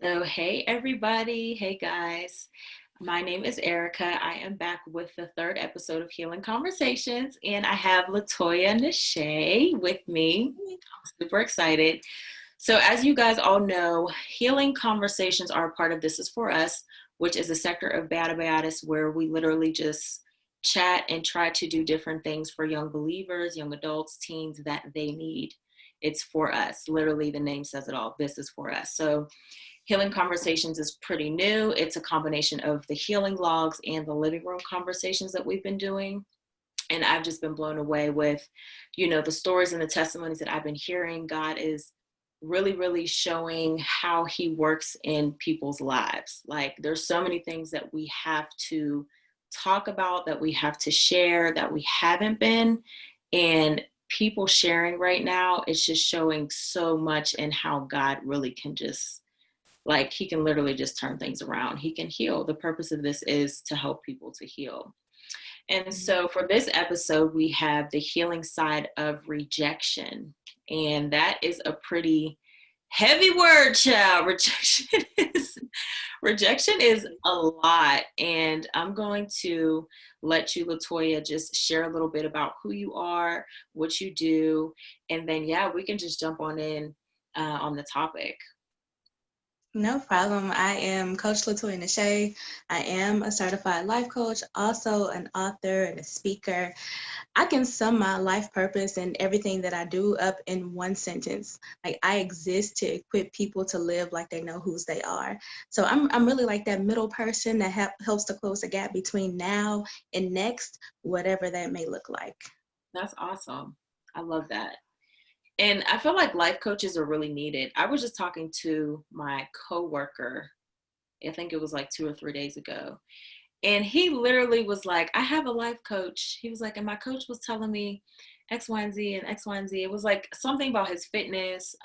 So, hey everybody, hey guys. My name is Erica. I am back with the third episode of Healing Conversations, and I have Latoya Nashay with me. I'm super excited. So, as you guys all know, Healing Conversations are a part of This Is For Us, which is a sector of Bad Biotis where we literally just chat and try to do different things for young believers, young adults, teens that they need. It's for us. Literally, the name says it all. This is for us. So, Healing Conversations is pretty new. It's a combination of the healing logs and the living room conversations that we've been doing. And I've just been blown away with, the stories and the testimonies that I've been hearing. God is really, really showing how he works in people's lives. Like there's so many things that we have to talk about, that we have to share, that we haven't been. And people sharing right now, it's just showing so much in how God really can just like he can literally just turn things around. He can heal. The purpose of this is to help people to heal. And so for this episode, we have the healing side of rejection. And that is a pretty heavy word, child. Rejection is a lot. And I'm going to let you, Latoya, just share a little bit about who you are, what you do, and then we can just jump on in on the topic. No problem. I am Coach Latoya Nashay. I am a certified life coach, also an author and a speaker. I can sum my life purpose and everything that I do up in one sentence. Like I exist to equip people to live like they know whose they are. So I'm really like that middle person that helps to close the gap between now and next, whatever that may look like. That's awesome. I love that. And I feel like life coaches are really needed. I was just talking to my coworker, I think it was like 2 or 3 days ago. And he literally was like, I have a life coach. He was like, and my coach was telling me X, Y, and Z and X, Y, and Z. It was like something about his fitness,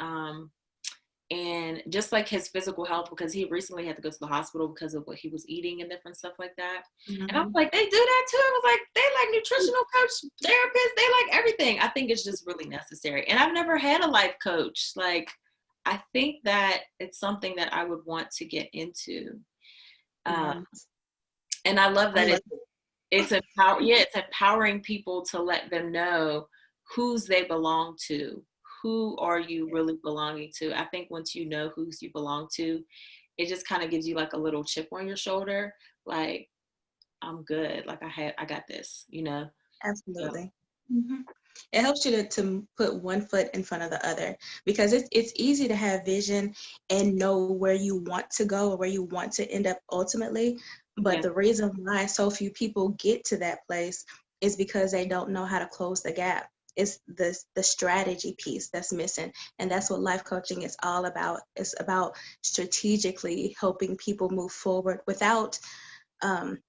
and just like his physical health, because he recently had to go to the hospital because of what he was eating and different stuff like that. And I was Mhm. like, they do that too. I was like, they like nutritional coach, therapists, they like everything. I think it's just really necessary. And I've never had a life coach. Like, I think that it's something that I would want to get into. Uh, Yes. and I love I that love it's empowering people to let them know whose they belong to. Who are you it. really belonging to? I think once you know whose you belong to, it just kind of gives you like a little chip on your shoulder. Like, I'm good. Like I got this. So, Absolutely. hmm It helps you to put one foot in front of the other because it's easy to have vision and know where you want to go or where you want to end up ultimately. But yeah, the reason why so few people get to that place is because they don't know how to close the gap. It's the strategy piece that's missing. And that's what life coaching is all about. It's about strategically helping people move forward without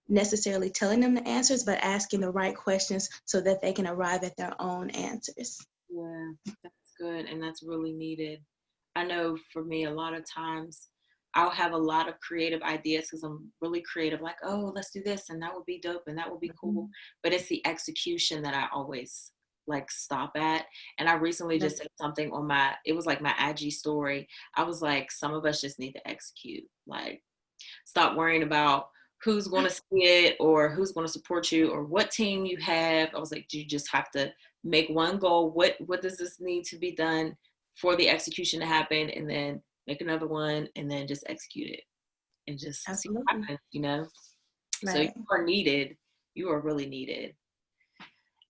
necessarily telling them the answers, but asking the right questions so that they can arrive at their own answers. yeah, that's good. And that's really needed. I know for me, a lot of times I'll have a lot of creative ideas because I'm really creative, like, oh, let's do this and that would be dope and that would be cool. Mhm. But it's the execution that I always like stop at. And I recently just said something on it was like my IG story. I was like, some of us just need to execute. Like, stop worrying about who's going to see it or who's going to support you or what team you have. I was like, you just have to make one goal. What does this need to be done for the execution to happen? And then make another one and then just execute it and just see what Absolutely. happens. So you Right. are needed. You are really needed.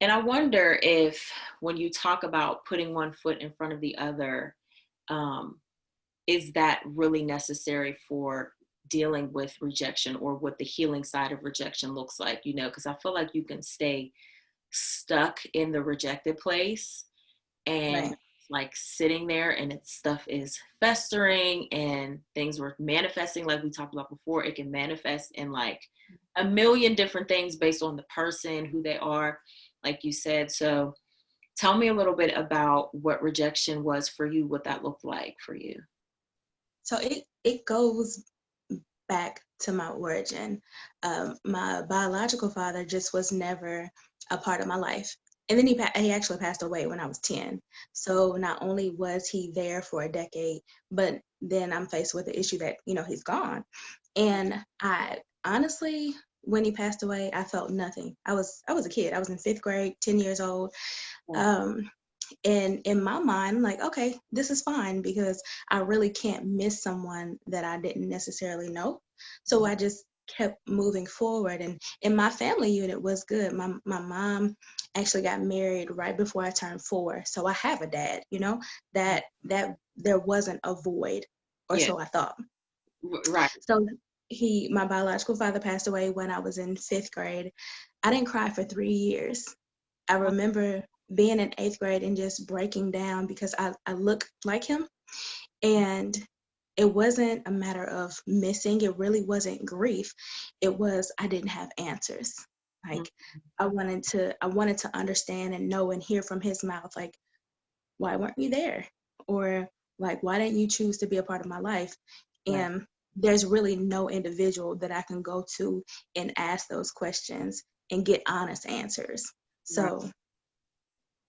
And I wonder if when you talk about putting one foot in front of the other, um, is that really necessary for dealing with rejection or what the healing side of rejection looks like, because I feel like you can stay stuck in the rejected place and Right. like sitting there and stuff is festering and things were manifesting like we talked about before. It can manifest in like a million different things based on the person, who they are, like you said. So tell me a little bit about what rejection was for you, what that looked like for you. So it goes back to my origin. My biological father just was never a part of my life. And then he actually passed away when I was 10. So not only was he there for a decade, but then I'm faced with the issue that, he's gone. And I honestly, when he passed away, I felt nothing. I was a kid. I was in 5th grade, 10 years old. Yeah. Um, and in my mind, I'm like, okay, this is fine because I really can't miss someone that I didn't necessarily know. So I just kept moving forward. And in my family unit was good. My mom actually got married right before I turned 4. So I have a dad, that there wasn't a void, or Yeah. so I thought. Right. So my biological father passed away when I was in 5th grade. I didn't cry for 3 years. I remember being in 8th grade and just breaking down because I look like him. And it wasn't a matter of missing. It really wasn't grief. It was I didn't have answers. Like I wanted to understand and know and hear from his mouth, like, why weren't you there? Or like, why didn't you choose to be a part of my life? Right. And there's really no individual that I can go to and ask those questions and get honest answers. Right. So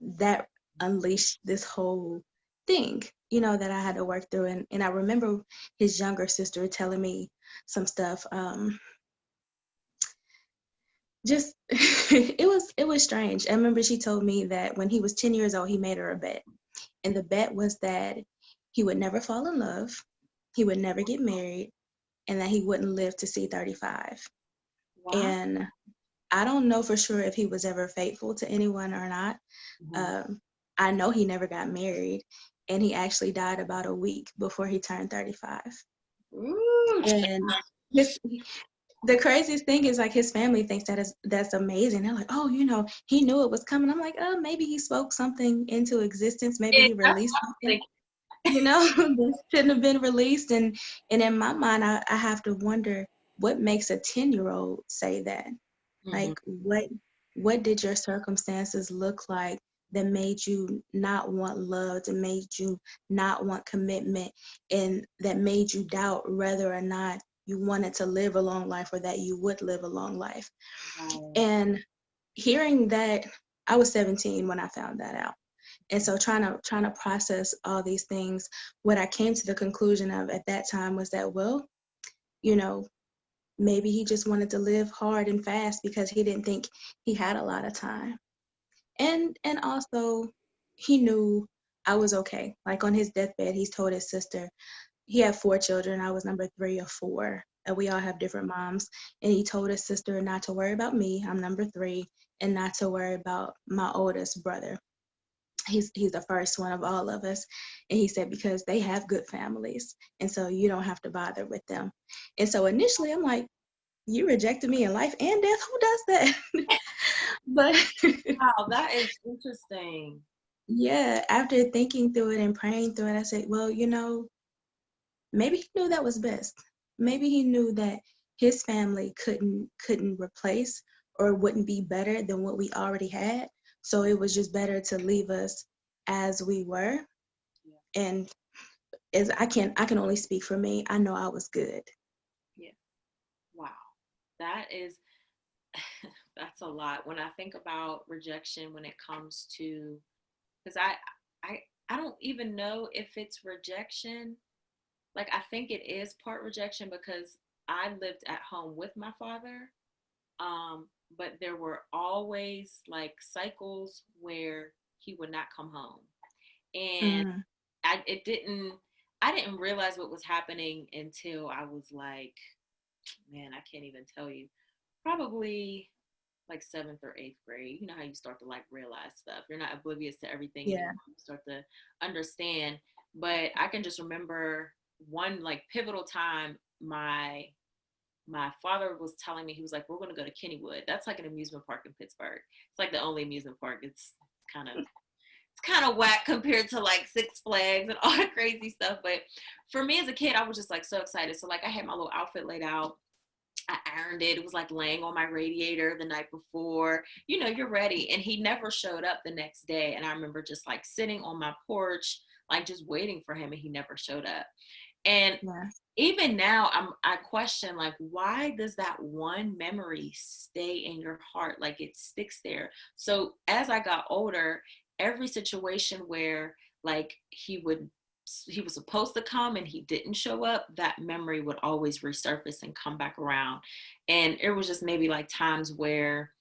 that unleashed this whole thing, that I had to work through. And I remember his younger sister telling me some stuff. Just it was strange. I remember she told me that when he was 10 years old, he made her a bet. And the bet was that he would never fall in love, he would never get married, and that he wouldn't live to see 35. Wow. And I don't know for sure if he was ever faithful to anyone or not. Mhm. Um, I know he never got married, and he actually died about a week before he turned 35. Ooh, And his, the craziest thing is, like, his family thinks that's amazing. They're like, oh, he knew it was coming. I'm like, oh, maybe he spoke something into existence. Maybe yeah, he that's released what I was something, thinking. that shouldn't have been released. And in my mind, I have to wonder what makes a 10-year-old say that. Mhm. Like, what did your circumstances look like that made you not want love, that made you not want commitment, and that made you doubt whether or not you wanted to live a long life or that you would live a long life? Right. And hearing that, I was 17 when I found that out. And so trying to process all these things, what I came to the conclusion of at that time was that, well, you know, maybe he just wanted to live hard and fast because he didn't think he had a lot of time. And also he knew I was okay. Like, on his deathbed, he's told his sister, he had 4 children. I was number 3 of 4. And we all have different moms. And he told his sister not to worry about me, I'm number 3, and not to worry about my oldest brother. He's the first one of all of us. And he said, because they have good families. And so you don't have to bother with them. And so initially I'm like, you rejected me in life and death? Who does that? But Wow, that is interesting. yeah, after thinking through it and praying through it, I said, well, maybe he knew that was best. Maybe he knew that his family couldn't replace or wouldn't be better than what we already had. So it was just better to leave us as we were. Yeah. And as I can only speak for me. I know I was good. Yeah. Wow. That is that's a lot. When I think about rejection when it comes to, because I I don't even know if it's rejection. Like, I think it is part rejection because I lived at home with my father. But there were always like cycles where he would not come home. And Mm, I didn't realize what was happening until I was like, man, I can't even tell you. Probably like 7th or 8th grade. You know how you start to like realize stuff. You're not oblivious to everything yeah. anymore. You start to understand. But I can just remember one like pivotal time my father was telling me, he was like, we're going to go to Kennywood. That's like an amusement park in Pittsburgh. It's like the only amusement park. Kind of it's kind of whack compared to like Six Flags and all that crazy stuff. But for me as a kid, I was just like so excited. So like I had my little outfit laid out. I ironed it. It was like laying on my radiator the night before. You're ready. And he never showed up the next day. And I remember just like sitting on my porch, like just waiting for him, and he never showed up. And Yeah. even now I question, like, why does that one memory stay in your heart? Like, it sticks there. So as I got older, every situation where, like, he was supposed to come and he didn't show up, that memory would always resurface and come back around. And it was just maybe like times where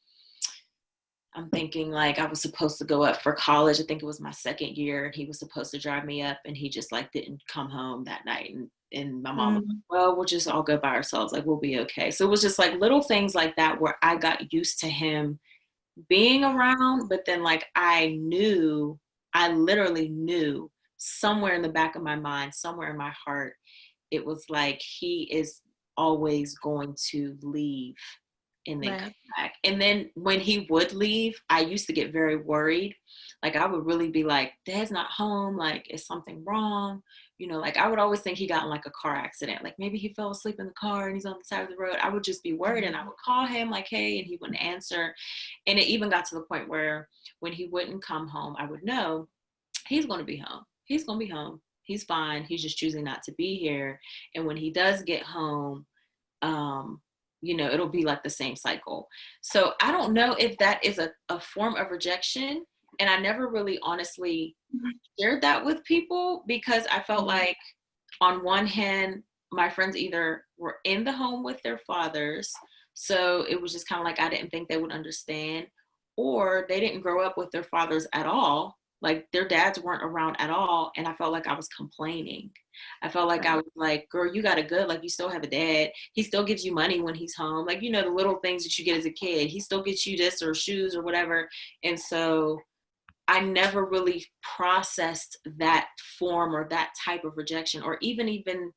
I'm thinking, like, I was supposed to go up for college. I think it was my second year, and he was supposed to drive me up, and he just, like, didn't come home that night. And my mom was like, Mm, well, we'll just all go by ourselves. Like, we'll be okay. So it was just like little things like that where I got used to him being around, but then, like, I literally knew somewhere in the back of my mind, somewhere in my heart, it was like he is always going to leave and then come right. back. And then when he would leave, I used to get very worried. Like, I would really be like, Dad's not home. Like, is something wrong? You know, like, I would always think he got in like a car accident. Like, maybe he fell asleep in the car and he's on the side of the road. I would just be worried, and I Mhm. would call him like, hey, and he wouldn't answer. And it even got to the point where when he wouldn't come home, I would know he's going to be home. He's going to be home. He's fine. He's just choosing not to be here. And when he does get home, um, you know, it'll be like the same cycle. So I don't know if that is a form of rejection. And I never really honestly shared that with people, because I felt Mhm. like, on one hand, my friends either were in the home with their fathers, so it was just kind of like I didn't think they would understand, or they didn't grow up with their fathers at all. Like, their dads weren't around at all, and I felt like I was complaining. I felt like I Right. was like, girl, you got it good. Like, you still have a dad. He still gives you money when he's home. Like, you know, the little things that you get as a kid. He still gets you this or shoes or whatever. And so I never really processed that form or that type of rejection, or even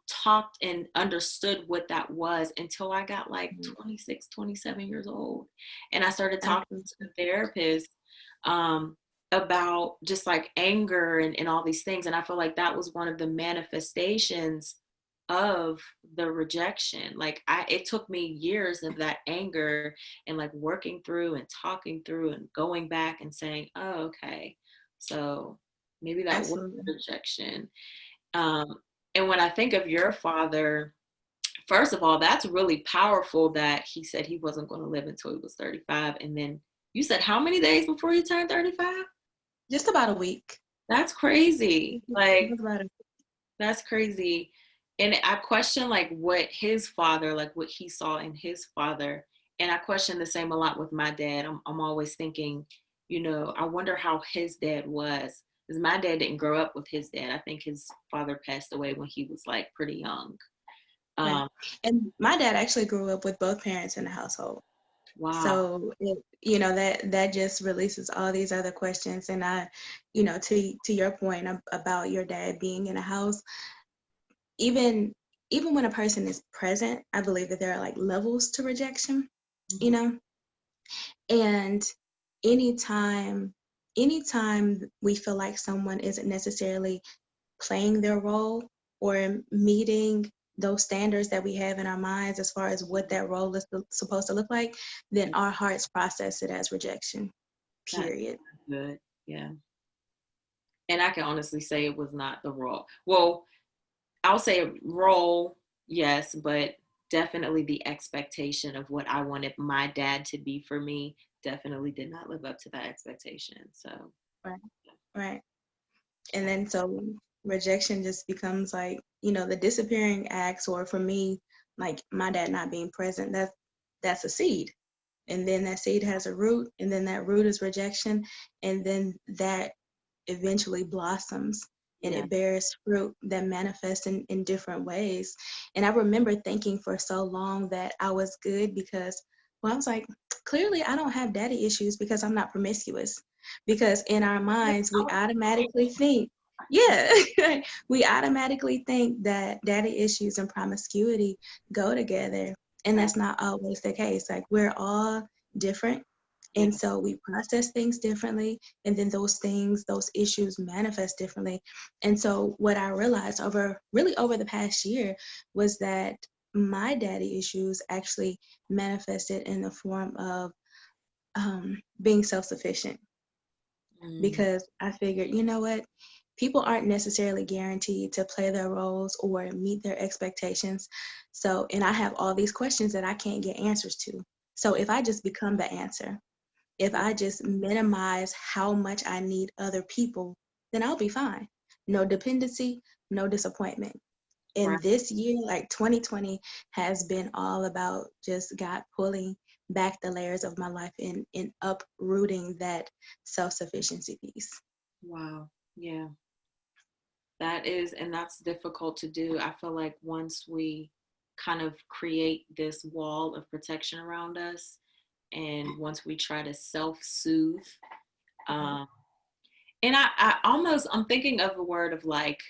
talked and understood what that was, until I got like Mhm. 26, 27 years old. And I started talking to Absolutely. the therapist um, about just like anger and all these things. And I feel like that was one of the manifestations of the rejection. Like, it took me years of that anger and like working through and talking through and going back and saying, oh, okay, so maybe that was Absolutely. rejection. um, and when I think of your father, first of all, that's really powerful that he said he wasn't going to live until he was 35. And then you said how many days before you turned 35? Just about a week. That's crazy. It Like, was about a that's crazy. And I question like what his father, like what he saw in his father. And I question the same a lot with my dad. I'm always thinking, you know, I wonder how his dad was. Because my dad didn't grow up with his dad. I think his father passed away when he was like pretty young. right. Um, And my dad actually grew up with both parents in the household. wow. So that just releases all these other questions. And to your point about your dad being in a house, even even when a person is present, I believe that there are like levels to rejection, you Mhm. know? And anytime anytime we feel like someone isn't necessarily playing their role or meeting those standards that we have in our minds as far as what that role is supposed to look like, then our hearts process it as rejection, That's period. good. Yeah. And I can honestly say it was not the role. Well, I'll say role, yes, but definitely the expectation of what I wanted my dad to be for me definitely did not live up to that expectation. So, Right, right. And then so rejection just becomes like, the disappearing acts, or for me, like my dad not being present, that's a seed. And then that seed has a root, and then that root is rejection, and then that eventually blossoms and yeah, it bears fruit that manifests in different ways. And I remember thinking for so long that I was good because, well, I was like, clearly I don't have daddy issues because I'm not promiscuous. Because in our minds, we automatically think, yeah, we automatically think that daddy issues and promiscuity go together. And right, that's not always the case. Like, we're all different. yeah, And so we process things differently, and then those issues manifest differently. And so what I realized over the past year was that my daddy issues actually manifested in the form of being self-sufficient, mm, because I figured, you know what? people aren't necessarily guaranteed to play their roles or meet their expectations. So, and I have all these questions that I can't get answers to. So if I just become the answer, if I just minimize how much I need other people, then I'll be fine. No dependency, no disappointment. And Right. this year, like 2020, has been all about just God pulling back the layers of my life and uprooting that self-sufficiency piece. Wow. Yeah. And that's difficult to do. I feel like once we kind of create this wall of protection around us, and once we try to self-soothe, um, and I'm thinking of the word of like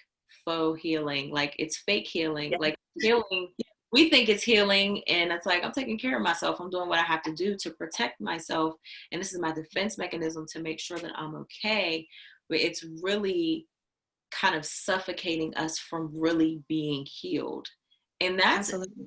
faux healing, like it's fake healing, Yeah, like healing. We think it's healing, and it's like I'm taking care of myself. I'm doing what I have to do to protect myself, and this is my defense mechanism to make sure that I'm okay. But it's really kind of suffocating us from really being healed. And that's, absolutely.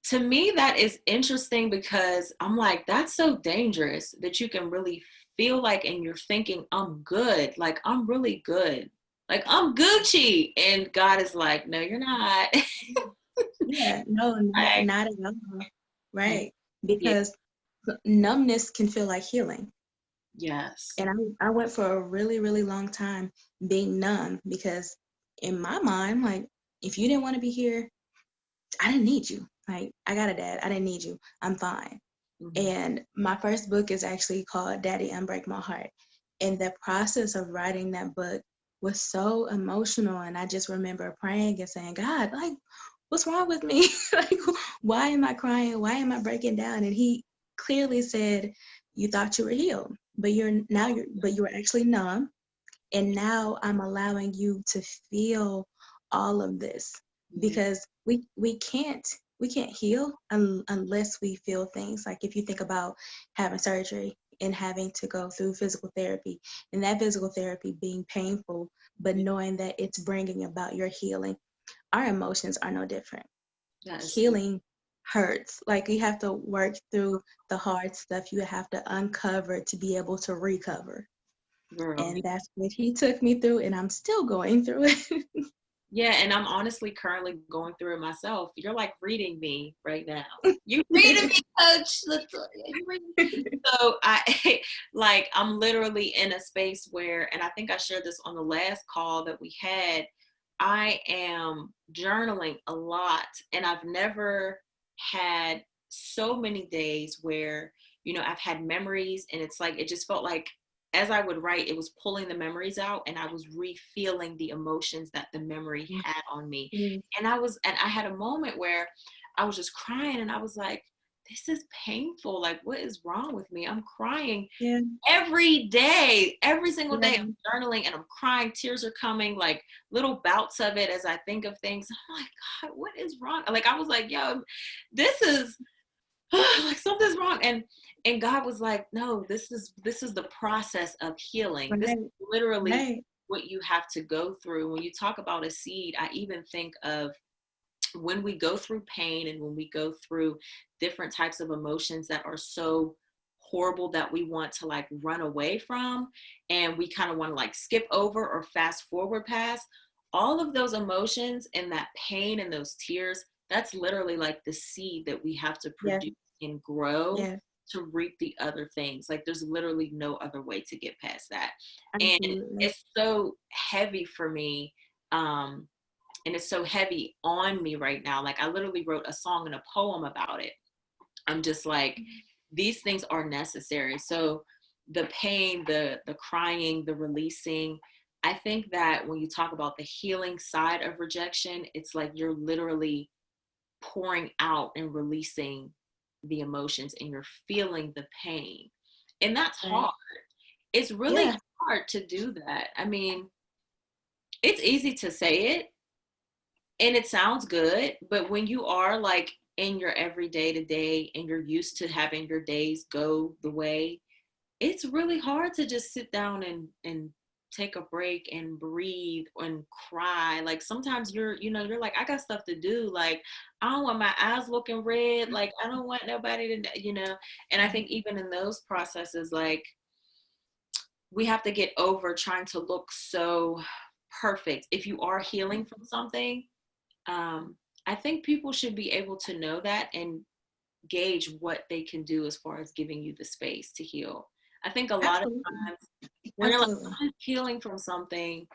to me, that is interesting because I'm like, that's so dangerous that you can really feel like, and you're thinking, I'm good. Like, I'm really good. Like, I'm Gucci. And God is like, no, you're not. Yeah, no, Like, not at all. Right. yeah. Because numbness can feel like healing. Yes. And I went for a really, really long time being numb because in my mind, like, if you didn't want to be here, I didn't need you. Like, I got a dad. I didn't need you. I'm fine. Mm-hmm. And my first book is actually called Daddy Unbreak My Heart. And the process of writing that book was so emotional. And I just remember praying and saying, God, like, what's wrong with me? Like, why am I crying? Why am I breaking down? And he clearly said, you thought you were healed, but you were actually numb. And now I'm allowing you to feel all of this Yeah. because we can't heal unless we feel things. Like if you think about having surgery and having to go through physical therapy, and that physical therapy being painful, but knowing that it's bringing about your healing, our emotions are no different. That is so, Healing hurts. Like you have to work through the hard stuff. You have to uncover to be able to recover. girl. And that's what he took me through, and I'm still going through it. Yeah, and I'm honestly currently going through it myself. You're like reading me right now. You reading me, Coach Latoya. You reading me. So I like I'm literally in a space where, and I think I shared this on the last call that we had. I am journaling a lot, and I've never had so many days where, I've had memories, and it's like it just felt like as I would write, it was pulling the memories out, and I was refeeling the emotions that the memory had on me. Mm, And I had a moment where I was just crying, and I was like, this is painful. Like, what is wrong with me? I'm crying yeah, every day, every single day. yeah, I'm journaling and I'm crying. Tears are coming, like little bouts of it as I think of things. I'm like, God, what is wrong? Like, I was like, yo, this is like something's wrong. And God was like, no, this is the process of healing. This is right, literally right. what you have to go through. When you talk about a seed, I even think of when we go through pain, and when we go through different types of emotions that are so horrible that we want to like run away from, and we kind of want to like skip over or fast forward past all of those emotions and that pain and those tears. That's literally like the seed that we have to Yeah, produce and grow yeah, to reap the other things. Like there's literally no other way to get past that. And absolutely. it's so heavy for me. And it's so heavy on me right now. Like I literally wrote a song and a poem about it. I'm just like, these things are necessary. So the pain, the crying, the releasing, I think that when you talk about the healing side of rejection, it's like you're literally pouring out and releasing the emotions, and you're feeling the pain. And that's Right. hard. It's really Yeah, hard to do that. I mean, it's easy to say it and it sounds good, but when you are like in your everyday to day and you're used to having your days go the way, it's really hard to just sit down and take a break and breathe and cry. Like sometimes you're like, I got stuff to do. Like I don't want my eyes looking red. Like I don't want nobody to. And I think even in those processes, like we have to get over trying to look so perfect. If you are healing from something, I think people should be able to know that and gauge what they can do as far as giving you the space to heal. I think a lot of Absolutely. times when you're like, Absolutely. I'm healing from something,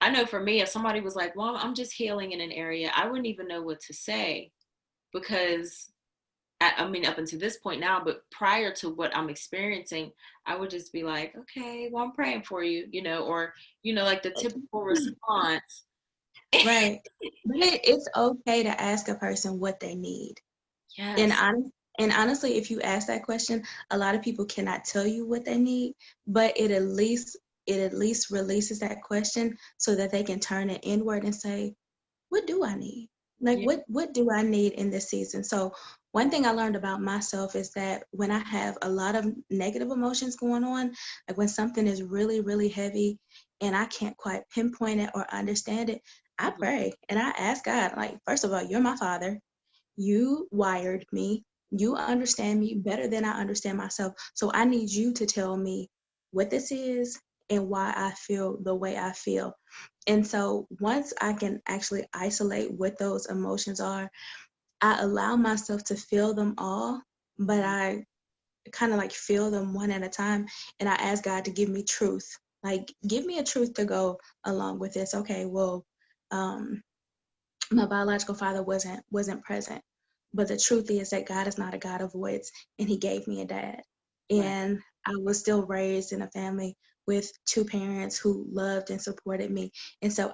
I know for me, if somebody was like, well, I'm just healing in an area, I wouldn't even know what to say because I mean, up until this point now, but prior to what I'm experiencing, I would just be like, okay, well, I'm praying for you, or, like the typical response. Right. But it's okay to ask a person what they need. And Yes. honest, and honestly, if you ask that question, a lot of people cannot tell you what they need, but it at least releases that question so that they can turn it inward and say, what do I need? Like Yeah. what do I need in this season? So one thing I learned about myself is that when I have a lot of negative emotions going on, like when something is really, really heavy and I can't quite pinpoint it or understand it, I Mhm. pray and I ask God, like, first of all, you're my father. You wired me. You understand me better than I understand myself. So I need you to tell me what this is and why I feel the way I feel. And so once I can actually isolate what those emotions are, I allow myself to feel them all, but I kind of like feel them one at a time. And I ask God to give me truth. Like, give me a truth to go along with this. Okay, well, um, my biological father wasn't present, but the truth is that God is not a God of voids, and he gave me a dad. Right. And I was still raised in a family with two parents who loved and supported me. And so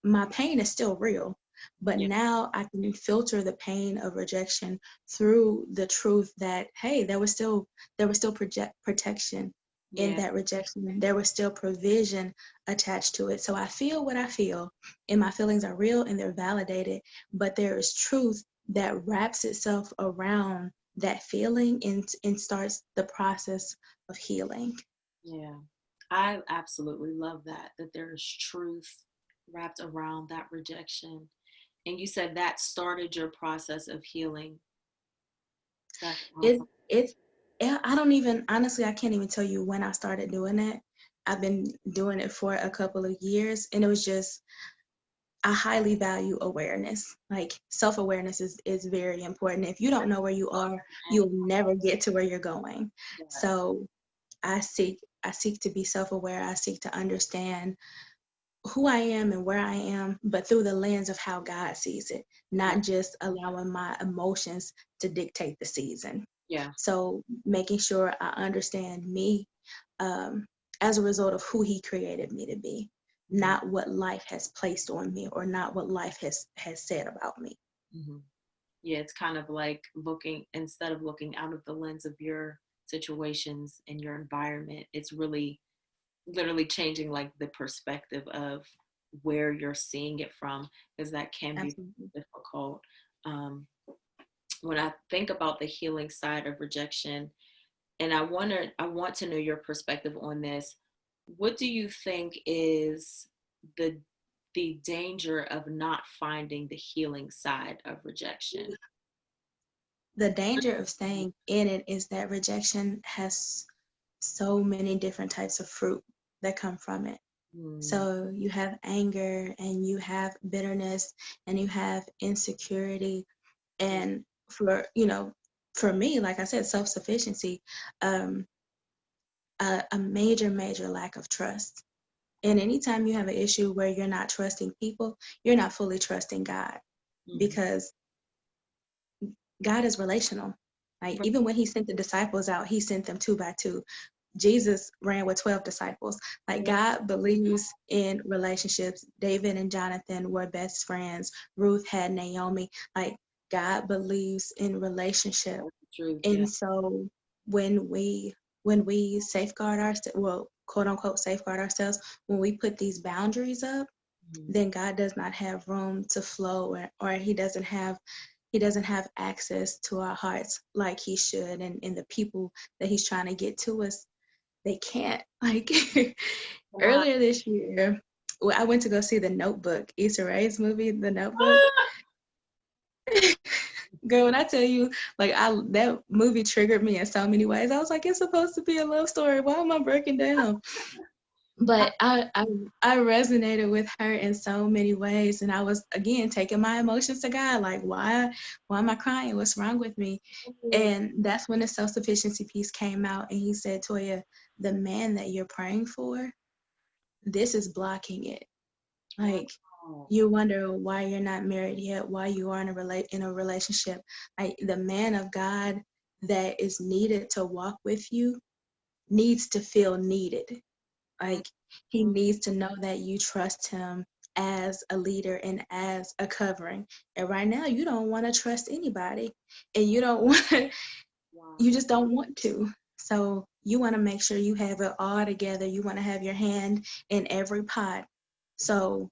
my pain is still real, but Yeah. now I can filter the pain of rejection through the truth that, hey, there was still protection in Yeah. that rejection. There was still provision attached to it. So I feel what I feel, and my feelings are real and they're validated, but there is truth that wraps itself around that feeling and starts the process of healing. Yeah. I absolutely love that there's truth wrapped around that rejection. And you said that started your process of healing. That's It awesome. it's yeah, I don't even honestly I can't even tell you when I started doing it. I've been doing it for a couple of years, and it was just I highly value awareness. Like self-awareness is very important. If you don't know where you are, you'll never get to where you're going. Yes. So I seek to be self-aware. I seek to understand who I am and where I am, but through the lens of how God sees it, Right. not just allowing my emotions to dictate the season. Yeah. So making sure I understand me um, as a result of who He created me to be, Yeah. not what life has placed on me or not what life has said about me. Hmm. Yeah. It's kind of like instead of looking out of the lens of your situations and your environment, it's really literally changing like the perspective of where you're seeing it from, because that can be Absolutely. difficult. Um, when I think about the healing side of rejection, and I want to know your perspective on this. What do you think is the the danger of not finding the healing side of rejection? The danger of staying in it is that rejection has so many different types of fruit that come from it. Mm, So you have anger and you have bitterness and you have insecurity. yeah. And for me, like I said, self-sufficiency, um, a major, major lack of trust. And anytime you have an issue where you're not trusting people, you're not fully trusting God, Mhm. because God is relational. Like Right. even when he sent the disciples out, he sent them two by two. Jesus ran with 12 disciples. Like Yeah. God believes in relationships. David and Jonathan were best friends. Ruth had Naomi. Like God believes in relationship. That's the truth. Yeah. And so when we safeguard ourselves, well, quote unquote safeguard ourselves, when we put these boundaries up, Mhm. then God does not have room to flow, or he doesn't have access to our hearts like he should, and the people that he's trying to get to us, they can't. Like Wow. earlier this year, well, I went to go see The Notebook, Issa Rae's movie, The Notebook. Girl, when I tell you, like, that movie triggered me in so many ways. I was like, it's supposed to be a love story. Why am I breaking down? But I resonated with her in so many ways, and I was again taking my emotions to God, like, why am I crying? What's wrong with me? And that's when the self-sufficiency piece came out, and he said, Toya, the man that you're praying for, this is blocking it. Like, you wonder why you're not married yet, why you aren't in a relationship. Like, the man of God that is needed to walk with you needs to feel needed. Like, he needs to know that you trust him as a leader and as a covering. And right now, you don't want to trust anybody, and you don't want, you just don't want to. So you want to make sure you have it all together. You want to have your hand in every pot. So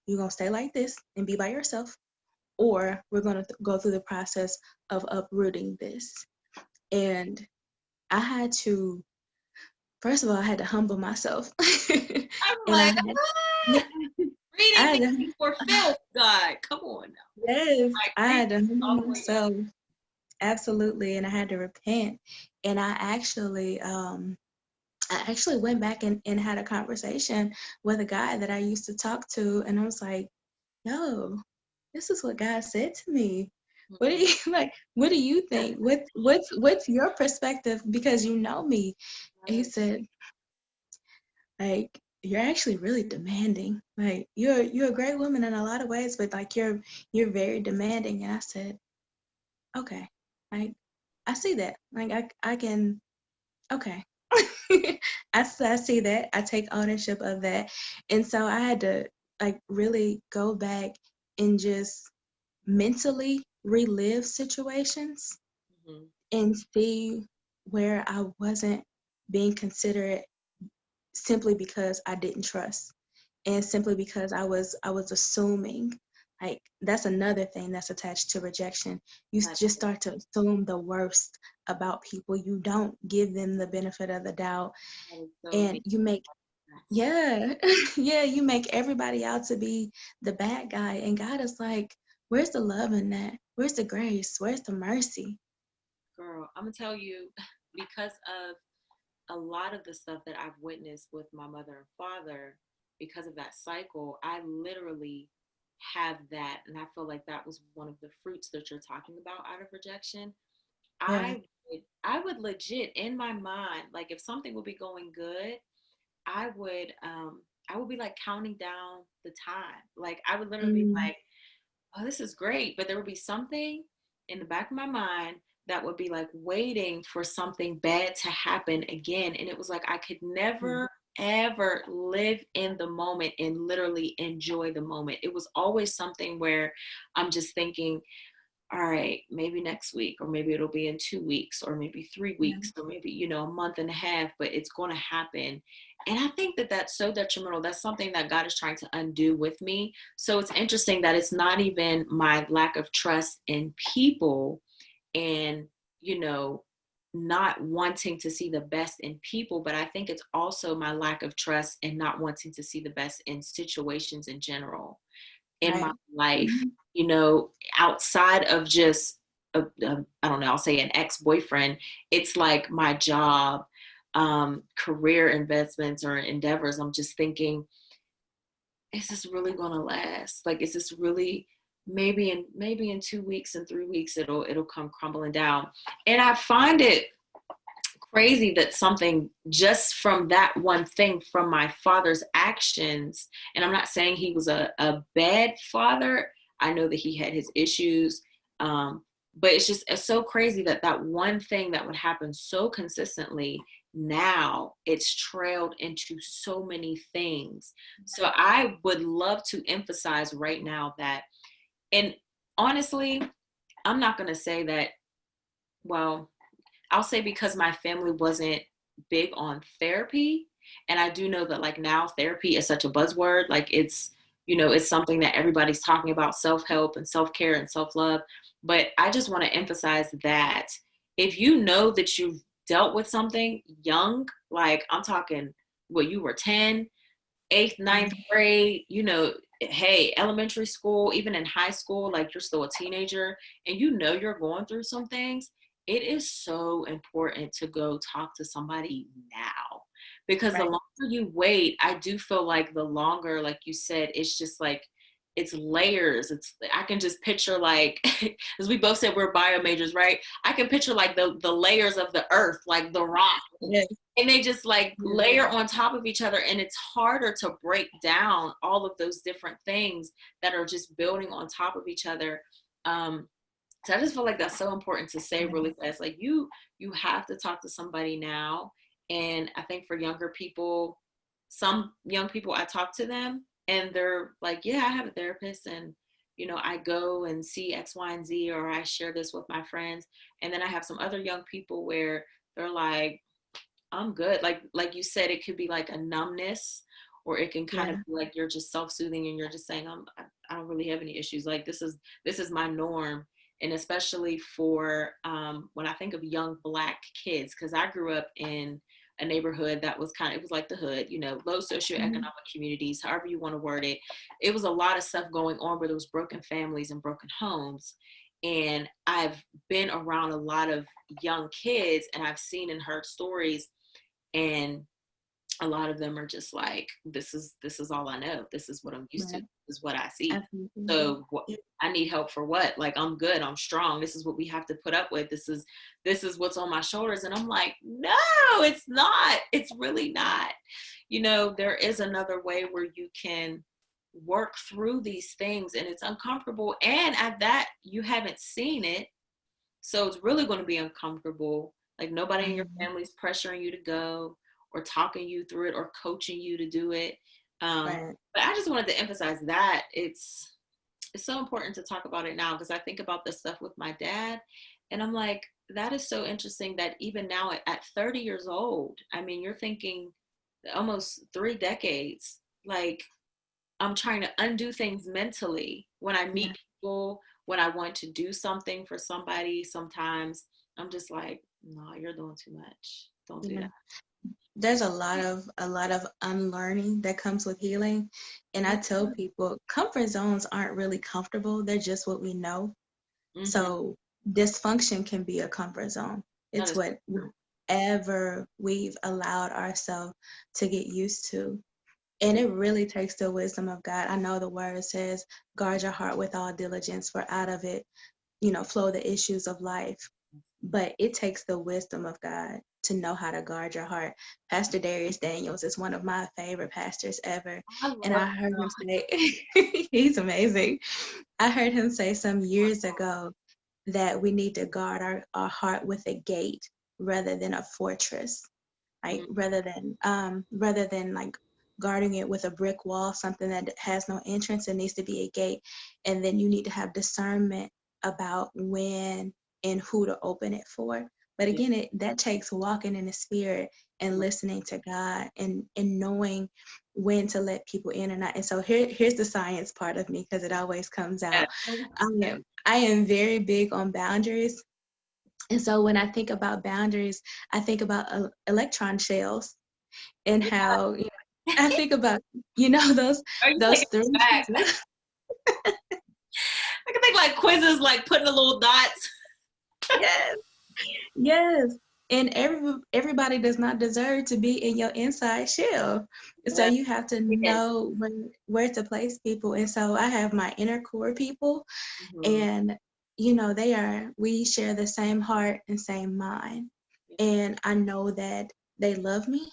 you're going to stay like this and be by yourself, or we're going to go through the process of uprooting this. And I had to, first of all, I had to humble myself. I'm And like, yeah, reading me for filth, God. Come on now. yes, Like, I had to humble all myself. Absolutely. And I had to repent. And I actually went back and had a conversation with a guy that I used to talk to, and I was like, yo, this is what God said to me. What do you like? What do you think? What's your perspective? Because you know me. And he said, like, you're actually really demanding. Like, you're a great woman in a lot of ways, but like you're very demanding. And I said, okay, like, I see that. Like, I can, okay. I see that. I take ownership of that. And so I had to, like, really go back and just mentally relive situations and see where I wasn't being considerate simply because I didn't trust, and simply because I was assuming. Like, that's another thing that's attached to rejection. You just start to assume the worst about people. You don't give them the benefit of the doubt, and you make, yeah, yeah, you make everybody out to be the bad guy. And God is like, where's the love in that? Where's the grace? Where's the mercy? Girl, I'm gonna tell you, because of a lot of the stuff that I've witnessed with my mother and father, because of that cycle, I literally have that. And I feel like that was one of the fruits that you're talking about out of rejection. Yeah. I would legit in my mind, like, if something would be going good, I would I would be like counting down the time. Like, I would literally be Mm-hmm. like, oh, this is great. But there would be something in the back of my mind that would be like waiting for something bad to happen again. And it was like I could never, ever live in the moment and literally enjoy the moment. It was always something where I'm just thinking, all right, maybe next week, or maybe it'll be in 2 weeks, or maybe 3 weeks, or maybe, a month and a half, but it's going to happen. And I think that that's so detrimental. That's something that God is trying to undo with me. So it's interesting that it's not even my lack of trust in people and, you know, not wanting to see the best in people, but I think it's also my lack of trust and not wanting to see the best in situations in general in my Right. life, Mm-hmm. outside of just, I don't know, I'll say an ex-boyfriend. It's like my job, career investments or endeavors. I'm just thinking, is this really going to last? Like, is this really, maybe in 2 weeks and 3 weeks, it'll come crumbling down. And I find it crazy that something just from that one thing, from my father's actions, and I'm not saying he was a bad father. I know that he had his issues, but it's so crazy that that one thing that would happen so consistently, now it's trailed into so many things. So I would love to emphasize right now that, and honestly, I'm not going to say that, well, I'll say because my family wasn't big on therapy. And I do know that, like, now therapy is such a buzzword. Like, it's something that everybody's talking about, self-help and self-care and self-love. But I just want to emphasize that if you know that you've dealt with something young, like I'm talking, you were 10, eighth, ninth grade, hey, elementary school, even in high school, like you're still a teenager and you know you're going through some things, it is so important to go talk to somebody now. Because the Right. longer you wait, I do feel like the longer, like you said, it's just like it's layers. It's I can just picture like as we both said we're bio majors, right? I can picture like the layers of the earth, like the rock, Yes. and they just like Yes. layer on top of each other, and it's harder to break down all of those different things that are just building on top of each other. So I just feel like that's so important to say really fast. Like you have to talk to somebody now. And I think for younger people, some young people, I talk to them and they're like, yeah, I have a therapist, and I go and see X, Y, and Z, or I share this with my friends. And then I have some other young people where they're like, I'm good. Like you said, it could be like a numbness, or it can kind of Yeah. be like you're just self-soothing and you're just saying, I don't really have any issues. Like this is my norm. And especially for when I think of young Black kids, because I grew up in a neighborhood that was it was like the hood, low socioeconomic communities, however you want to word it. It was a lot of stuff going on where there was broken families and broken homes. And I've been around a lot of young kids, and I've seen and heard stories, and a lot of them are just like, this is all I know, this is what I'm used to, Right. this is what I see. Absolutely. So Yeah. I need help for what? Like, I'm good, I'm strong, this is what we have to put up with, this is what's on my shoulders. And I'm like, no, it's not, it's really not. There is another way where you can work through these things, and it's uncomfortable, and at that you haven't seen it, so it's really going to be uncomfortable. Like, nobody in your Mhm. family's pressuring you to go or talking you through it or coaching you to do it. Right. But I just wanted to emphasize that it's so important to talk about it now, because I think about this stuff with my dad, and I'm like, that is so interesting that even now at 30 years old, I mean, you're thinking almost 3 decades, like, I'm trying to undo things mentally when I Yeah. meet people, when I want to do something for somebody. Sometimes I'm just like, no, you're doing too much. Don't do Yeah. that. There's a lot of unlearning that comes with healing. And I tell people comfort zones aren't really comfortable. They're just what we know. Mm-hmm. So dysfunction can be a comfort zone. That It's is so true. whatever we've allowed ourselves to get used to. And it really takes the wisdom of God. I know the word says, guard your heart with all diligence, for out of it, flow the issues of life. But it takes the wisdom of God to know how to guard your heart. Pastor Darius Daniels is one of my favorite pastors ever. I And love I heard him say, he's amazing. I heard him say some years ago that we need to guard our heart with a gate rather than a fortress, right? mm, Rather than like guarding it with a brick wall, something that has no entrance, it needs to be a gate. And then you need to have discernment about when and who to open it for. But yeah, again, that takes walking in the spirit and listening to God and knowing when to let people in or not. And so here's the science part of me, because it always comes yeah, out. I am very big on boundaries. And so when I think about boundaries, I think about electron shells and yeah. how I think about those Are you those taking three. it back? I can think like quizzes, like putting the little dots. Yes, yes. And everybody does not deserve to be in your inside shell. So Yeah, you have to yes. know where to place people. And so I have my inner core people, Mm-hmm. and we share the same heart and same mind. And I know that they love me,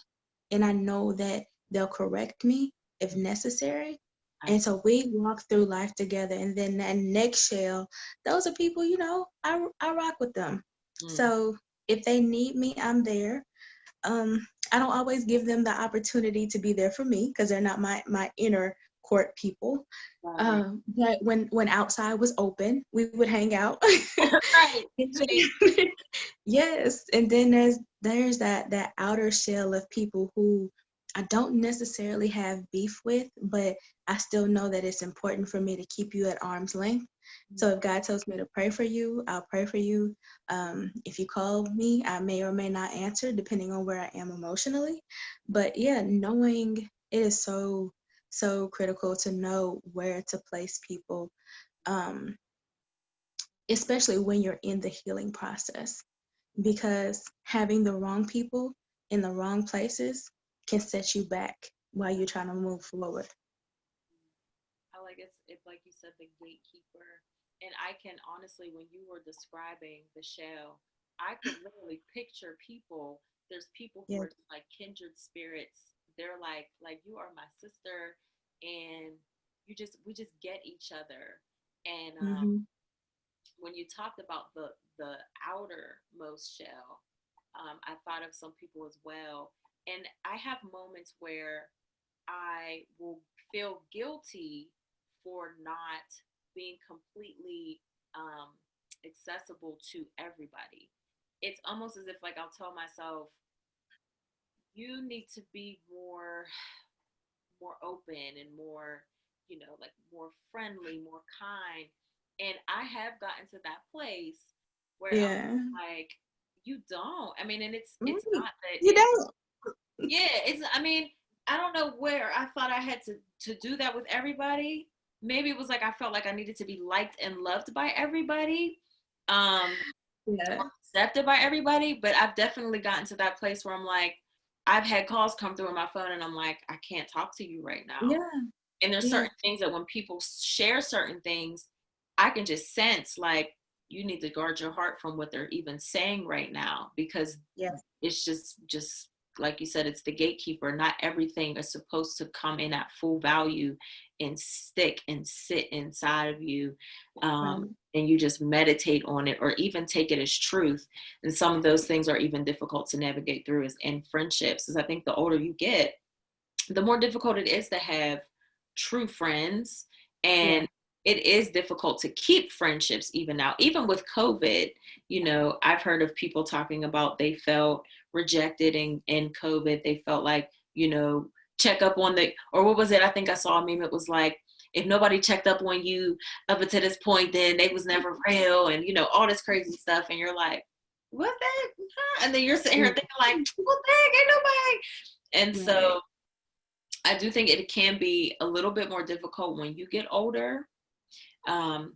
and I know that they'll correct me if necessary. And so we walk through life together. And then that next shell, those are people, I rock with them. Mm, So if they need me, I'm there. I don't always give them the opportunity to be there for me, because they're not my inner court people. right. But when outside was open, we would hang out. Right. See, Yes, and then there's that outer shell of people who I don't necessarily have beef with, but I still know that it's important for me to keep you at arm's length. So if God tells me to pray for you, I'll pray for you. If you call me, I may or may not answer, depending on where I am emotionally. But yeah, knowing it is so so critical to know where to place people, um, especially when you're in the healing process, because having the wrong people in the wrong places can set you back while you're trying to move forward. I like it's like you said, the gatekeeper. And I can honestly, when you were describing the show, I could literally picture people. There's people who Yeah. are like kindred spirits. They're like you are my sister, and we just get each other. And Mm-hmm. when you talked about the outermost shell, I thought of some people as well. And I have moments where I will feel guilty for not being completely accessible to everybody. It's almost as if like I'll tell myself, you need to be more open and more, like more friendly, more kind. And I have gotten to that place where I'm Yeah. like, you don't. I mean, and it's Right. not that You it's don't. yeah, it's I mean, I don't know where I thought I had to do that with everybody. Maybe it was like I felt like I needed to be liked and loved by everybody. Um Yeah. Accepted by everybody, but I've definitely gotten to that place where I'm like, I've had calls come through on my phone and I'm like, I can't talk to you right now. Yeah. And there's Yeah. certain things that when people share certain things, I can just sense like you need to guard your heart from what they're even saying right now, because Yes. it's just like you said, it's the gatekeeper. Not everything is supposed to come in at full value and stick and sit inside of you, Right. and you just meditate on it or even take it as truth. And some of those things are even difficult to navigate through as in friendships, because I think the older you get, the more difficult it is to have true friends. Yeah. And it is difficult to keep friendships even now, even with COVID. I've heard of people talking about they felt rejected in COVID. They felt like, check up on or what was it? I think I saw a meme. It was like, if nobody checked up on you up until this point, then they was never real, and all this crazy stuff. And you're like, what the huh? And then you're sitting here thinking like, what the heck, ain't nobody. And Right. so I do think it can be a little bit more difficult when you get older. Um,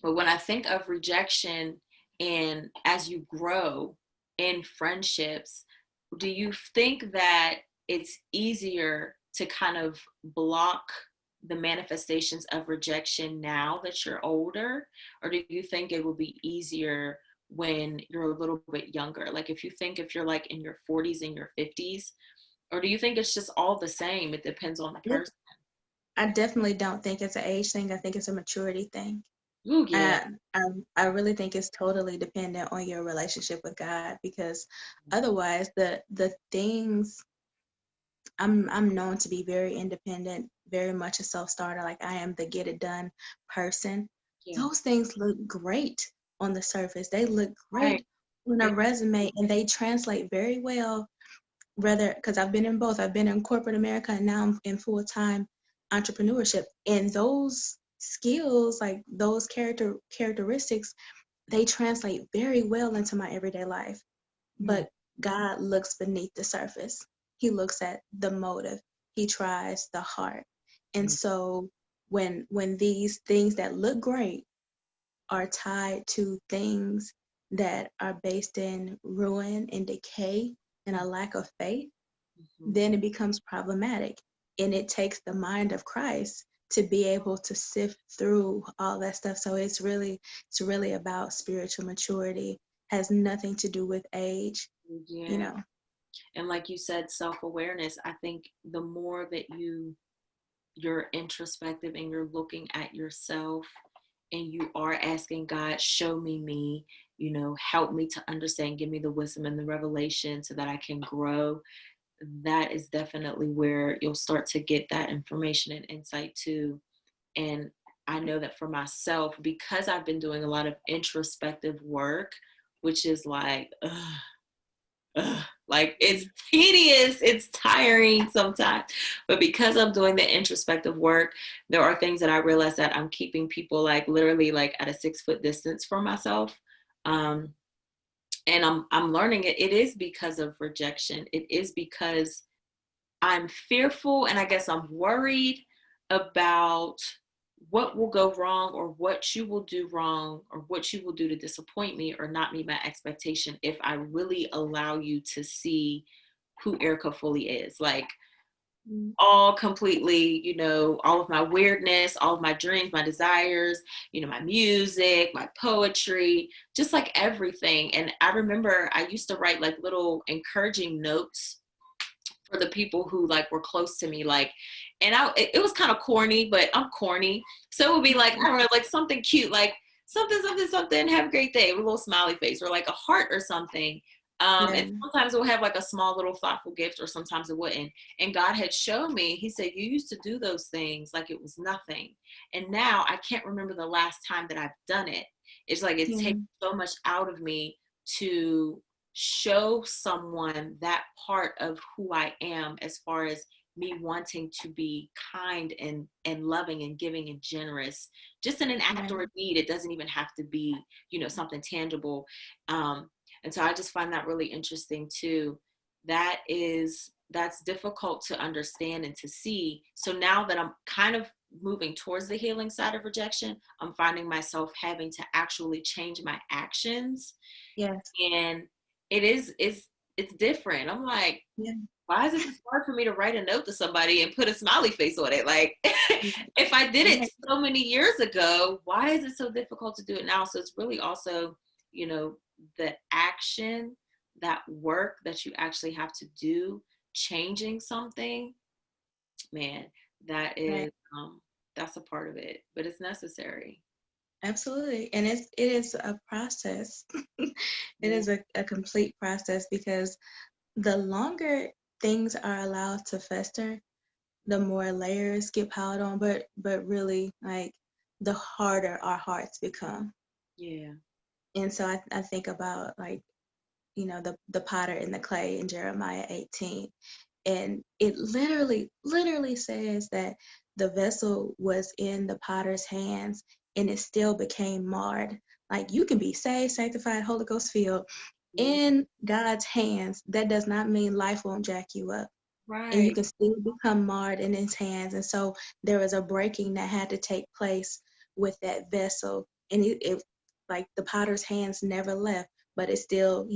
but when I think of rejection and as you grow in friendships, do you think that it's easier to kind of block the manifestations of rejection now that you're older? Or do you think it will be easier when you're a little bit younger? Like if you're like in your 40s and your 50s, or do you think it's just all the same? It depends on the Yeah. person. I definitely don't think it's an age thing. I think it's a maturity thing. Ooh, yeah. I, I, I really think it's totally dependent on your relationship with God, because otherwise the things, I'm known to be very independent, very much a self-starter. Like, I am the get it done person. Yeah. Those things look great on the surface. They look Right. great on a They, resume, and they translate very well, whether, because I've been in both. I've been in corporate America, and now I'm in full-time entrepreneurship. And those skills, like those characteristics, they translate very well into my everyday life. mm, But God looks beneath the surface. He looks at the motive. He tries the heart. And mm, so when these things that look great are tied to things that are based in ruin and decay and a lack of faith, mhm. then it becomes problematic. And it takes the mind of Christ to be able to sift through all that stuff. So it's really about spiritual maturity. Has nothing to do with age, you Yeah. know. And like you said, self-awareness. I think the more that you're introspective and you're looking at yourself and you are asking God, show me, help me to understand, give me the wisdom and the revelation so that I can grow. That is definitely where you'll start to get that information and insight too. And I know that for myself, because I've been doing a lot of introspective work, which is like, like it's tedious, it's tiring sometimes. But because I'm doing the introspective work, there are things that I realize that I'm keeping people like literally like at a 6 foot distance from myself. Um, and I'm learning it. It is because of rejection. It is because I'm fearful and I guess I'm worried about what will go wrong or what you will do wrong or what you will do to disappoint me or not meet my expectation if I really allow you to see who Erica fully is. Like, Mm. all completely, all of my weirdness, all of my dreams, my desires, my music, my poetry, just like everything. And I remember I used to write like little encouraging notes for the people who like were close to me, like, and it was kind of corny, but I'm corny, so it would be like, I don't know, like something cute, like something something something, have a great day, with a little smiley face or like a heart or something. Yeah. And sometimes it will have like a small little thoughtful gift, or sometimes it wouldn't. And God had shown me, he said, you used to do those things like it was nothing, and now I can't remember the last time that I've done it. It's like it Yeah. takes so much out of me to show someone that part of who I am, as far as me wanting to be kind and loving and giving and generous, just in an act Right. or a deed. It doesn't even have to be, something tangible. And so I just find that really interesting too. That's difficult to understand and to see. So now that I'm kind of moving towards the healing side of rejection, I'm finding myself having to actually change my actions. Yes. And it's different. I'm like, Yeah. why is it just hard for me to write a note to somebody and put a smiley face on it? Like, if I did it Right. so many years ago, why is it so difficult to do it now? So it's really also, the action, that work that you actually have to do, changing something, man, that Right. is, that's a part of it, but it's necessary. Absolutely. And it is a process. It Yeah. is a complete process, because the longer things are allowed to fester, the more layers get piled on, but really, like, the harder our hearts become. Yeah. And so I think about, like, the potter and the clay in Jeremiah 18. And it literally says that the vessel was in the potter's hands and it still became marred. Like, you can be saved, sanctified, Holy Ghost filled Yeah. in God's hands. That does not mean life won't jack you up. And you Right. can still become marred in his hands. And so there was a breaking that had to take place with that vessel. And it like, the potter's hands never left, but he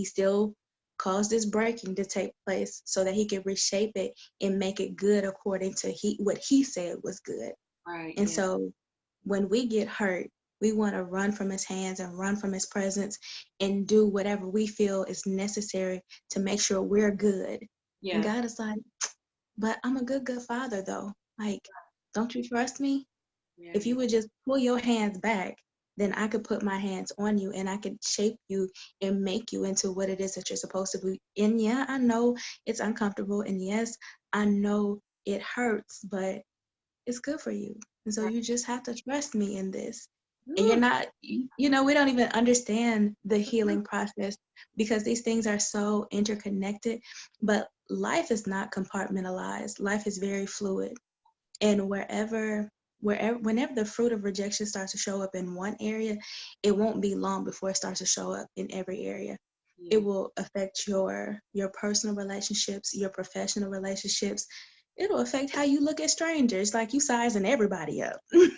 still caused this breaking to take place so that he could reshape it and make it good according to what he said was good. Right. And Yeah. so when we get hurt, we want to run from his hands and run from his presence and do whatever we feel is necessary to make sure we're good. And Yeah. God is like, but I'm a good father, though. Like, don't you trust me? Yeah. If Yeah. you would just pull your hands back, then I could put my hands on you and I could shape you and make you into what it is that you're supposed to be. And yeah, I know it's uncomfortable. And yes, I know it hurts, but it's good for you. And so you just have to trust me in this. And you're Woo. not, we don't even understand the healing process because these things are so interconnected. But life is not compartmentalized, life is very fluid. And whenever the fruit of rejection starts to show up in one area, it won't be long before it starts to show up in every area. Yeah. It will affect your personal relationships, your professional relationships. It'll affect how you look at strangers, like you sizing everybody up. Yeah.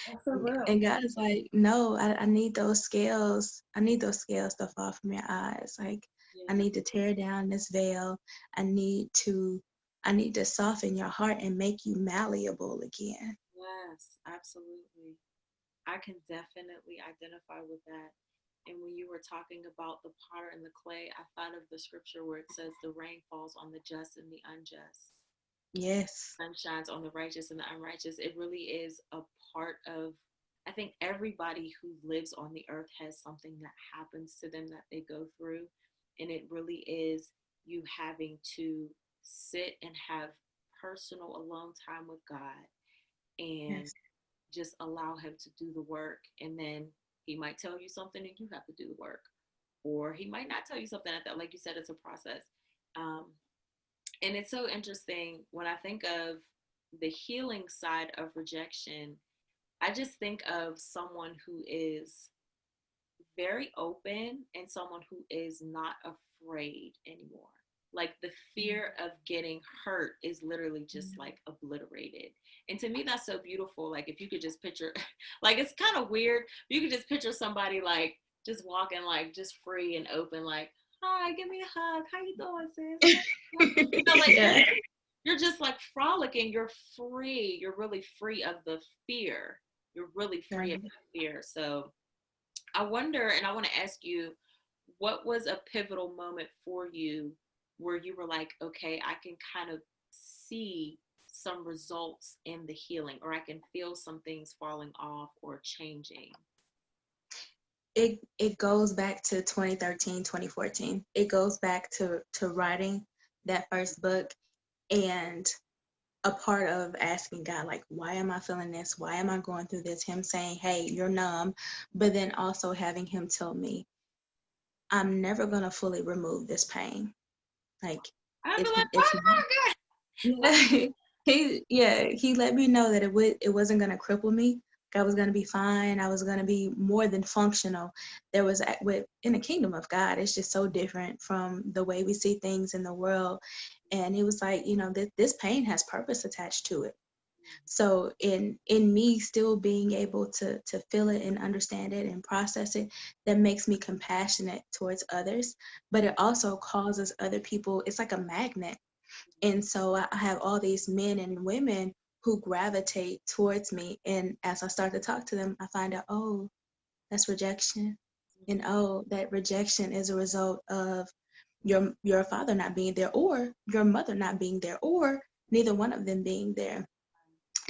That's so real. And God is like, no, I need those scales. I need those scales to fall from your eyes. Like, I Yeah. need to tear down this veil. I need to I need to soften your heart and make you malleable again. Yes, absolutely. I can definitely identify with that. And when you were talking about the potter and the clay, I thought of the scripture where it says the rain falls on the just and the unjust. Yes. Sun shines on the righteous and the unrighteous. It really is a part of, I think everybody who lives on the earth has something that happens to them that they go through. And it really is you having to sit and have personal alone time with God and Yes. just allow him to do the work. And then he might tell you something and you have to do the work. Or he might not tell you something at that. Like you said, it's a process. Um, and it's so interesting when I think of the healing side of rejection. I just think of someone who is very open and someone who is not afraid anymore. Like the fear of getting hurt is literally just like obliterated. And to me, that's so beautiful. Like if you could just picture, like it's kind of weird. You could just picture somebody like just walking like just free and open, like, hi, give me a hug. How you doing, sis? You know, like Yeah. you're just like frolicking. You're free. You're really free of the fear. You're really free of Right. the fear. So I wonder, and I want to ask you, what was a pivotal moment for you where you were like, okay, I can kind of see some results in the healing, or I can feel some things falling off or changing? It goes back to 2013, 2014. It goes back to writing that first book, and a part of asking God, like, why am I feeling this? Why am I going through this? Him saying, hey, you're numb, but then also having him tell me, I'm never gonna fully remove this pain. Like I'd be it's like, it's oh my yeah. He let me know that it wasn't gonna cripple me. I was gonna be fine. I was gonna be more than functional. There was with in the kingdom of God, it's just so different from the way we see things in the world. And it was like, this pain has purpose attached to it. So in me still being able to feel it and understand it and process it, that makes me compassionate towards others, but it also causes other people, it's like a magnet. And so I have all these men and women who gravitate towards me, and as I start to talk to them, I find out, oh, that's rejection. And oh, that rejection is a result of your father not being there, or your mother not being there, or neither one of them being there.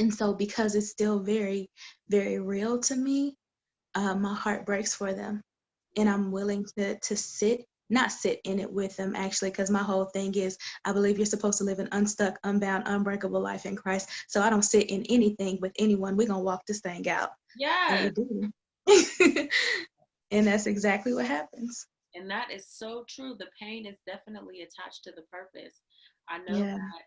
And so, because it's still very, very real to me, my heart breaks for them. And I'm willing to not sit in it with them, actually, because my whole thing is I believe you're supposed to live an unstuck, unbound, unbreakable life in Christ. So I don't sit in anything with anyone. We're going to walk this thing out. And we Yes. do. And that's exactly what happens. And that is so true. The pain is definitely attached to the purpose. I know Yeah. that.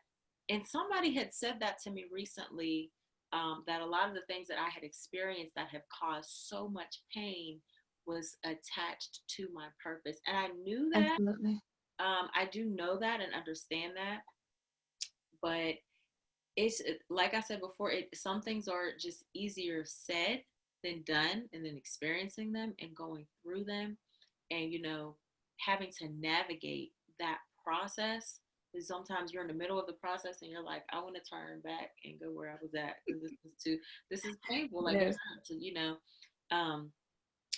And somebody had said that to me recently, that a lot of the things that I had experienced that have caused so much pain was attached to my purpose. And I knew that. Absolutely. I do know that and understand that. But it's like I said before, some things are just easier said than done, and then experiencing them and going through them, and having to navigate that process. Because sometimes you're in the middle of the process and you're like, I want to turn back and go where I was at, because this is painful, like it Yes. hurts, um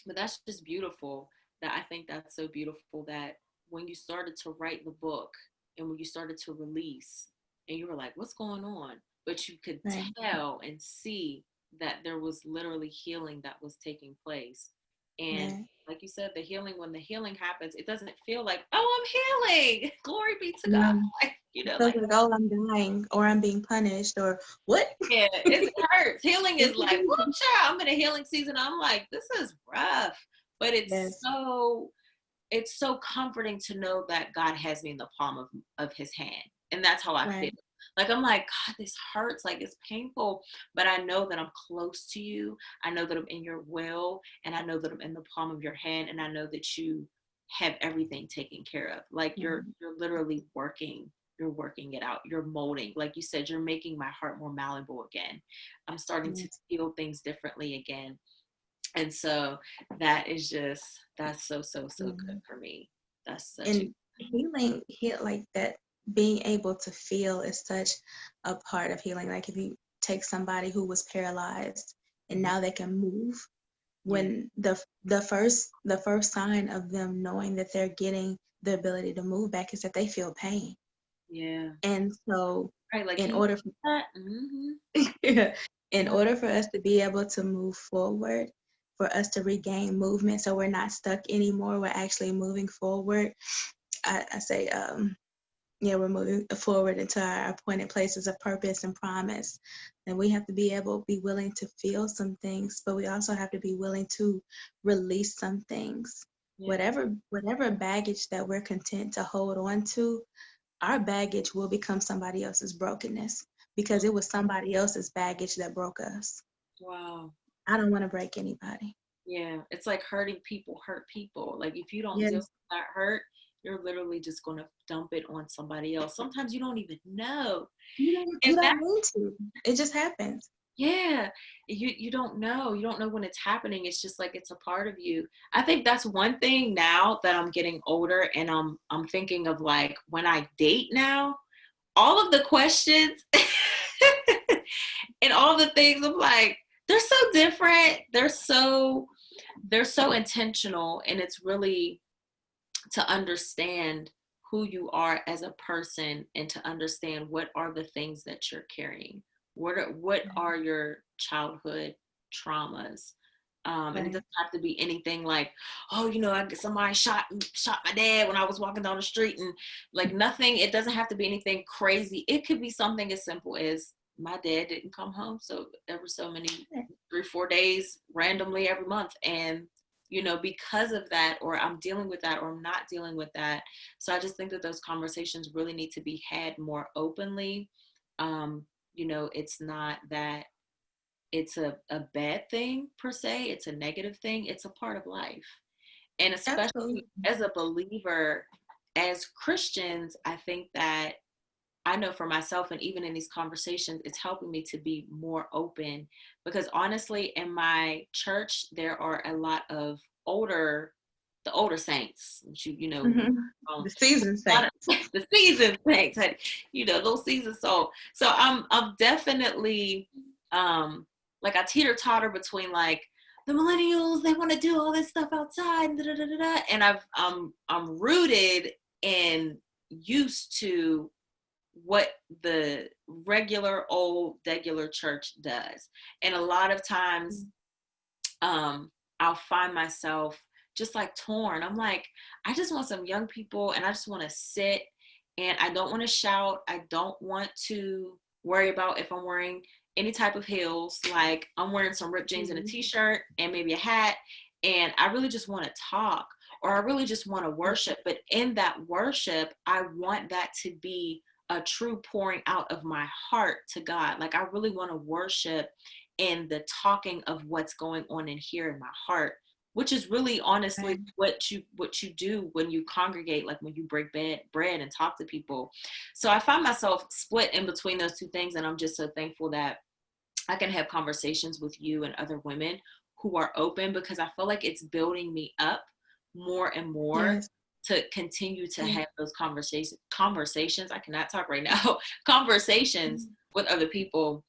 but that's just beautiful. That I think that's so beautiful that when you started to write the book and when you started to release and you were like, what's going on? But you could Right. tell and see that there was literally healing that was taking place. And Right. like you said, the healing, when the healing happens, it doesn't feel like, oh, I'm healing. Glory be to God. No. Like, It feels like, like, oh, I'm dying, or I'm being punished, or what? yeah, it hurts. Healing is like, whoop, child, I'm in a healing season. I'm like, this is rough. But Yes. it's so comforting to know that God has me in the palm of his hand. And that's how I feel. Right. Like, I'm like, God, this hurts. Like, it's painful. But I know that I'm close to you. I know that I'm in your will. And I know that I'm in the palm of your hand. And I know that you have everything taken care of. Like, Mhm. you're literally working. You're working it out. You're molding. Like you said, you're making my heart more malleable again. I'm starting to Yes. feel things differently again. And so that's so good Mhm. for me. That's such a And heal like that, being able to feel is such a part of healing. Like if you take somebody who was paralyzed and now they can move, yeah, when the first sign of them knowing that they're getting the ability to move back is that they feel pain. yeah. And so Right, like, in can you order do that? Mm-hmm. in Yeah, order for us to be able to move forward, for us to regain movement so we're not stuck anymore, we're actually moving forward. I say, yeah, we're moving forward into our appointed places of purpose and promise. And we have to be willing to feel some things, but we also have to be willing to release some things. yeah, Whatever baggage that we're content to hold on to, our baggage will become somebody else's brokenness, because it was somebody else's baggage that broke us. wow. I don't want to break anybody. Yeah, it's like hurting people hurt people. Like, if you don't deal with Yes. that hurt, you're literally just going to dump it on somebody else. Sometimes you don't even know. You And that, don't mean to. It just happens. yeah, you don't know. You don't know when it's happening. It's just like it's a part of you. I think that's one thing now that I'm getting older and I'm thinking of like when I date now, all of the questions and all the things I'm like, they're so different. They're so intentional, and it's really to understand who you are as a person and to understand what are the things that you're carrying. What are your childhood traumas? And it Right. doesn't have to be anything like, oh, somebody shot my dad when I was walking down the street, and like nothing. It doesn't have to be anything crazy. It could be something as simple as my dad didn't come home, so there were so many 3-4 days randomly every month, and because of that, or I'm dealing with that, or I'm not dealing with that. So I just think that those conversations really need to be had more openly. It's not that it's a bad thing per se, it's a negative thing, it's a part of life. And especially Absolutely. as a believer, as Christians, I think that I know for myself, and even in these conversations, it's helping me to be more open because honestly, in my church, there are a lot of the older saints, which The season a lot of saints. the seasoned saints, those seasoned souls. So I'm definitely like I teeter totter between like the millennials, they want to do all this stuff outside, da, da, da, da, da, and I'm rooted and used to what the regular old degular church does. And a lot of times I'll find myself just like torn. I'm like, I just want some young people and I just want to sit, and I don't want to shout. I don't want to worry about if I'm wearing any type of heels. Like I'm wearing some ripped jeans and a t-shirt and maybe a hat, and I really just want to talk, or I really just want to worship. But in that worship, I want that to be a true pouring out of my heart to God. Like I really want to worship in the talking of what's going on in here in my heart, which is really honestly Right. what you do when you congregate, like when you break bread and talk to people. So I find myself split in between those two things, and I'm just so thankful that I can have conversations with you and other women who are open, because I feel like it's building me up more and more Yes. to continue to Yeah. have those conversations. I cannot talk right now. Conversations with other people,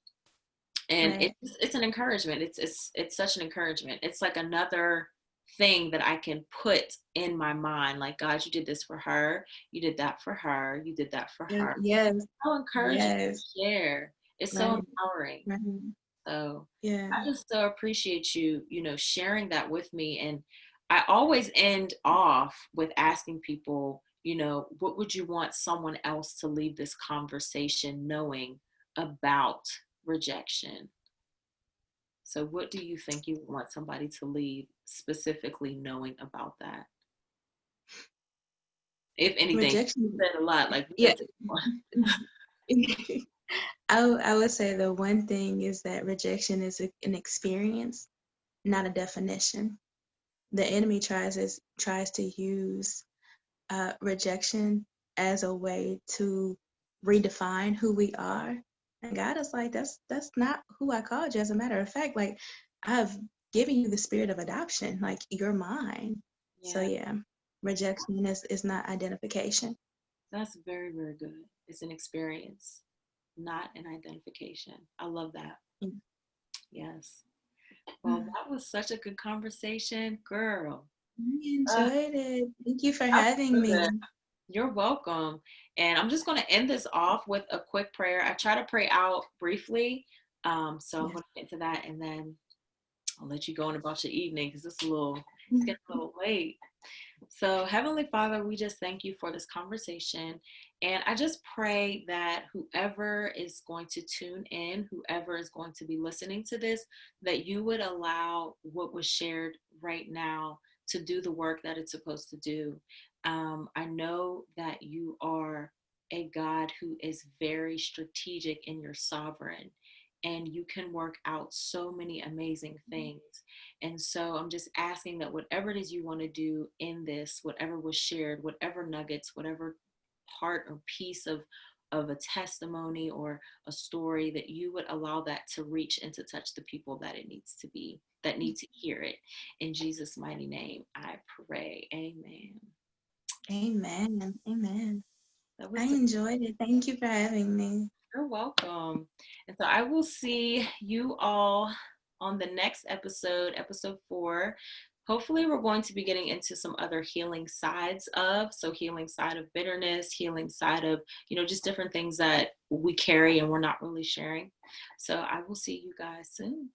and Right. it's an encouragement. It's such an encouragement. It's like another thing that I can put in my mind, like, God, you did this for her, you did that for her, you did that for her. Yes. So encouraging Yes. to share. It's so Right. empowering. Right. So Yeah. I just so appreciate you, sharing that with me. And I always end off with asking people, what would you want someone else to leave this conversation knowing about rejection? So what do you think you want somebody to leave specifically knowing about that? If anything, you Rejection. said a lot, like Yeah. what? I would say the one thing is that rejection is an experience, not a definition. The enemy tries to use rejection as a way to redefine who we are. And God is like, that's not who I called you. As a matter of fact, like I've given you the spirit of adoption, like you're mine. So Yeah, yeah, rejection is not identification. that's very, very good. It's an experience, not an identification. I love that. Yes. Well, Mm. that was such a good conversation, girl. I Uh, enjoyed it. Thank you for that having was me. good. You're welcome. And I'm just going to end this off with a quick prayer. I try to pray out briefly. So I'm Yes. going to get to that, and then I'll let you go on about your evening because it's getting a little late. So, Heavenly Father, we just thank you for this conversation. And I just pray that whoever is going to tune in, whoever is going to be listening to this, that you would allow what was shared right now to do the work that it's supposed to do. I know that you are a God who is very strategic in your sovereign. and you can work out so many amazing things. And so I'm just asking that whatever it is you want to do in this, whatever was shared, whatever nuggets, whatever part or piece of a testimony or a story, that you would allow that to reach and to touch the people that it needs to be, that need to hear it. In Jesus' mighty name, I pray. Amen. Amen. Amen. That I was enjoyed it. Thank you for having me. You're welcome. And so I will see you all on the next episode, episode 4. Hopefully, we're going to be getting into some other healing sides of, so healing side of bitterness, healing side of, just different things that we carry and we're not really sharing. So I will see you guys soon.